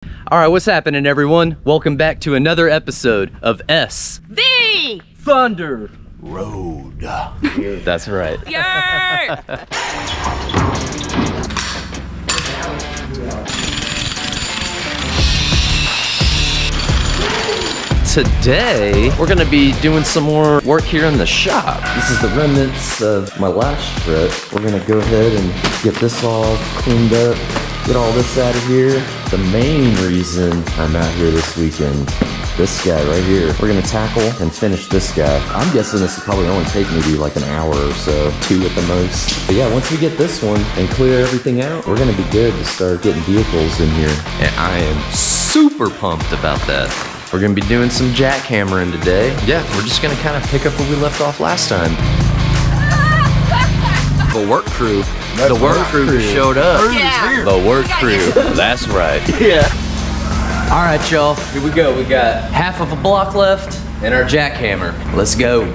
Alright, what's happening, everyone? Welcome back to another episode of SV Thunder Road. That's right. Yeah! Today, we're gonna be doing some more work here in the shop. This is the remnants of my last trip. We're gonna go ahead and get this all cleaned up, get all this out of here. The main reason I'm out here this weekend, this guy right here. We're gonna tackle and finish this guy. I'm guessing this will probably only take maybe like an hour or so, 2 at the most. But yeah, once we get this one and clear everything out, we're gonna be good to start getting vehicles in here. And I am super pumped about that. We're gonna be doing some jackhammering today. Yeah, we're just gonna kind of pick up where we left off last time. The work crew. The work crew showed up. Yeah. The work crew. That's right. Yeah. All right, y'all. Here we go. We got half of a block left and our jackhammer. Let's go.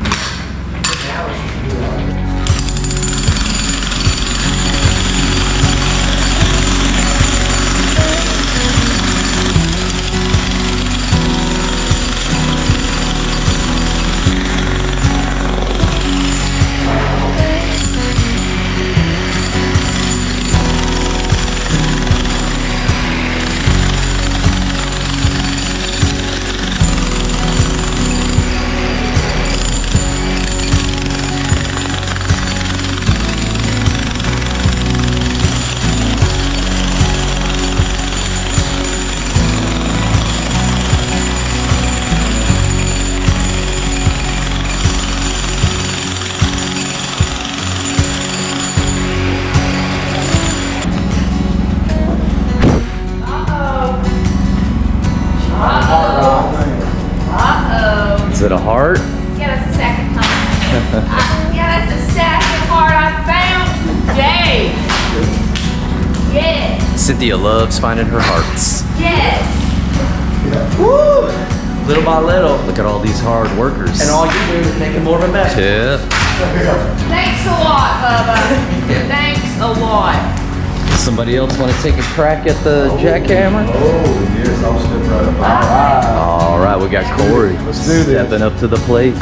Is it a heart? Yeah, that's the second time. Yeah, that's the second heart I found today. Yes. Cynthia loves finding her hearts. Yes. Woo! Little by little. Look at all these hard workers. And all you do is make it more of a mess. Yeah. Thanks a lot, Bubba. Thanks a lot. Somebody else want to take a crack at the jackhammer? Oh, yes, I'll step right up. All right, we got Cory. Let's do this. Stepping up to the plate.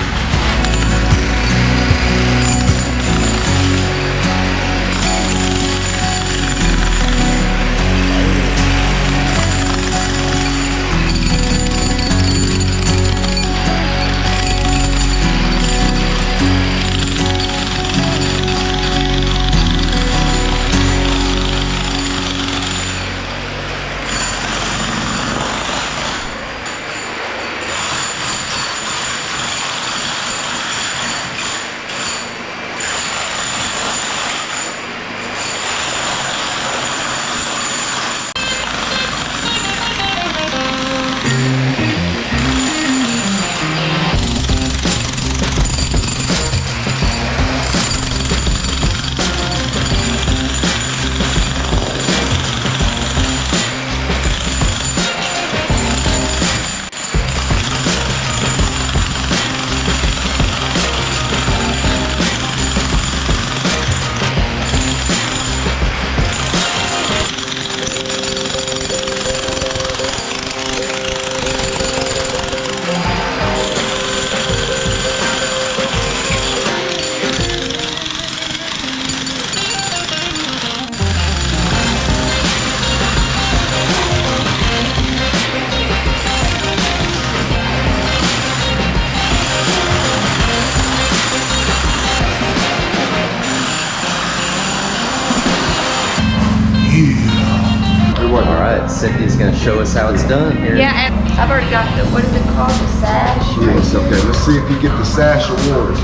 All right, Cynthia's gonna show us how it's done here. Yeah, and I've already got the, what is it called, the sash? Yes, okay, let's see if you get the sash award.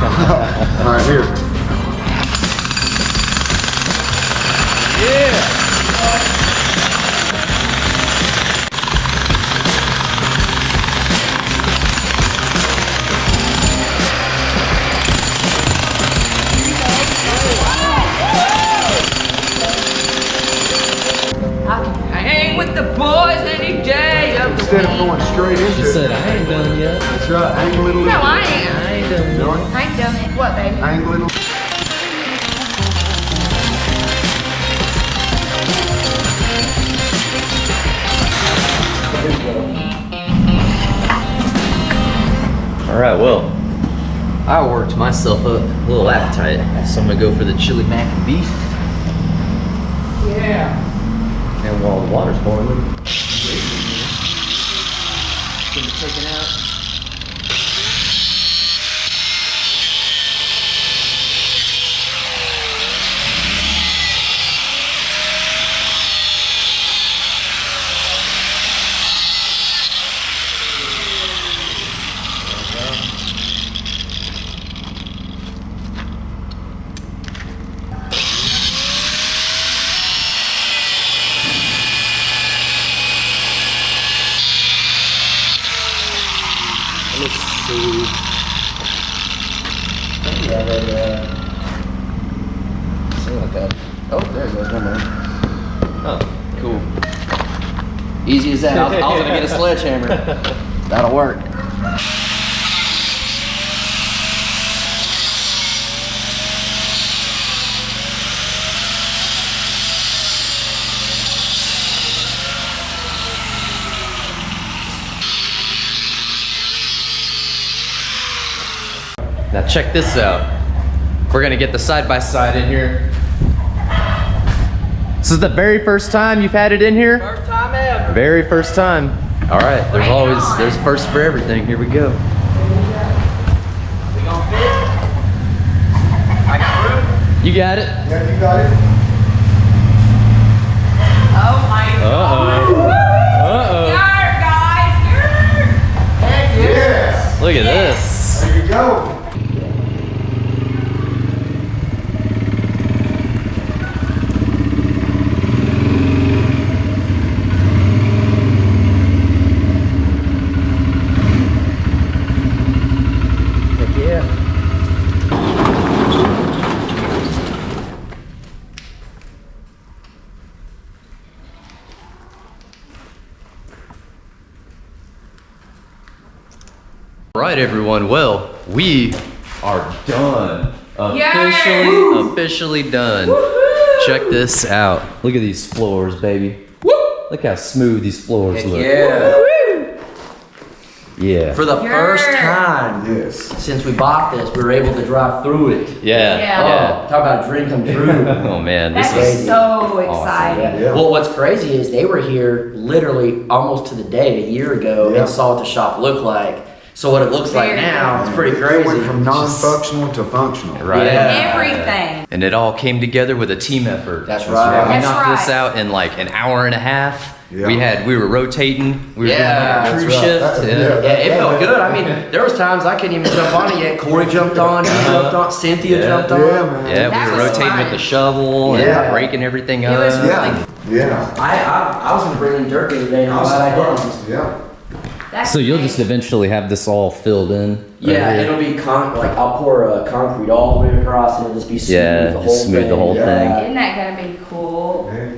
All right, here. Yeah. I hang with the boys any day of the Instead of week. going straight into She it. said, I ain't done yet. That's right, angle it a little. No, I am. I ain't done yet. I ain't done it. What, baby? Angle it a little. All right, well, I worked myself up a little appetite, so I'm gonna go for the chili mac and beef. Yeah. And while the water's boiling, get it taken out. Let's see. Something like that. Oh, there it goes. One more. Oh, cool. Easy as that. I was gonna get a sledgehammer. That'll work. Now check this out. We're gonna get the side-by-side in here. This is the very first time you've had it in here? First time ever. Very first time. All right, there's first for everything. Here we go. We gonna fit? I got room. You got it. Yeah, you got it. Oh my God. Uh-oh. Yarr, guys. Yarr. Heck Yes. Look at this. There you go. Heck yeah. All right, everyone. Well, we are done. Officially done. Check this out. Look at these floors, baby. Look how smooth these floors look. yeah. Yeah. For the first time Yes. since we bought this, we were able to drive through it. Yeah. Talk about a dream come true. Oh man, this That is is so exciting. Yeah. Well, what's crazy is they were here literally almost to the day a year ago Yeah. and saw what the shop looked like. So what it looks like Very now, it's different. pretty It crazy. went from non-functional to functional. right. Yeah. Everything. And it all came together with a team effort. That's That's right. right. We That's knocked this right. out in like an hour and a half. Yeah. We were rotating. We were Yeah, doing like a that's crew right. shift. That's- yeah. Yeah, it felt good. I mean, there was times I couldn't even jump on it yet. Cory jumped on, you jumped on, Cynthia Yeah. jumped on. Yeah, man. Yeah, That we were was rotating fun. with the shovel Yeah. and breaking everything It up. was Yeah. Yeah. I was gonna bring in dirt the other day and I'm glad I didn't. Yeah. That's So you'll just amazing. eventually have this all filled in? Yeah, over here? it'll be like I'll pour concrete all the way across and it'll just be smooth Yeah, the just whole smooth thing. the whole Yeah. thing. Isn't that gonna be cool? Heck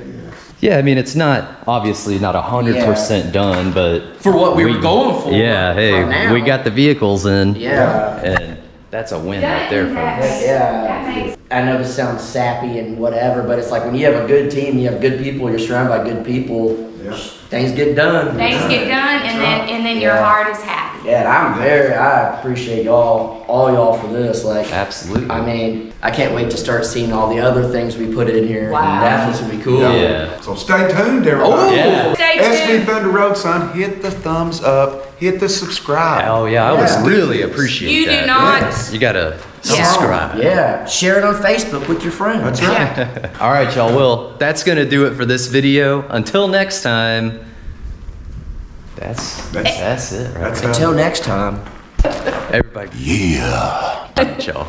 Yeah, I mean, it's not, obviously not 100% done, but. For what we were going for. Yeah, hey, for now. we got the vehicles in. Yeah. And that's a win That right there, is that- folks. Yeah. That makes I know this sounds sappy and whatever, but it's like when you have a good team, you have good people, you're surrounded by good people, Yeah. things get done. things get done, and then your Yeah. heart is happy. Yeah, and I appreciate all y'all for this. Like, Absolutely. I mean, I can't wait to start seeing all the other things we put in here. Wow. That's gonna be cool. Yeah. So stay tuned, everybody. Oh, Yeah. Stay SB tuned. Thunder Road, son. Hit the thumbs up. Hit the subscribe. Oh, yeah, I would Yeah. really appreciate You that. do not. Yes. You gotta Yeah. subscribe. Yeah, share it on Facebook with your friends. That's right. Yeah. All right, y'all. Well, that's gonna do it for this video. Until next time, that's it. Right? That's Until next time. Everybody. Yeah. Y'all.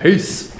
Peace.